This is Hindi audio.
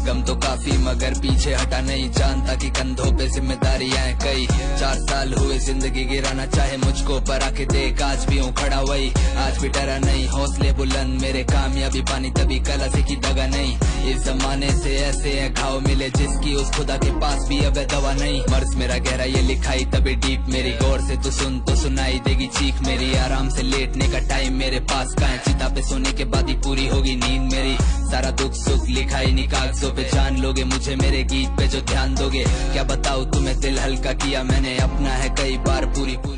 गम तो काफी मगर पीछे हटा नहीं, जानता कि कंधों पे जिम्मेदारियां हैं कई। 4 साल हुए जिंदगी गिराना चाहे मुझको, पर आके देख आज भी हूँ खड़ा वही। आज भी डरा नहीं, हौसले बुलंद मेरे, कामयाबी पानी तभी कला से की दगा नहीं। इस जमाने से ऐसे है घाव मिले जिसकी उस खुदा के पास भी अब दवा नहीं। मर्ज मेरा गहरा ये लिखाई तभी डीप मेरी, गौर से तू सुन तो सुनाई देगी चीख मेरी। आराम से लेटने का टाइम मेरे पास का है, चिता पे सोने के बाद ही पूरी होगी नींद मेरी। सारा दुख सुख लिखाई नहीं कागजों पे, जान लोगे मुझे मेरे गीत पे जो ध्यान दोगे। क्या बताऊँ तुम्हें दिल हल्का किया मैंने, अपना है कई बार पूरी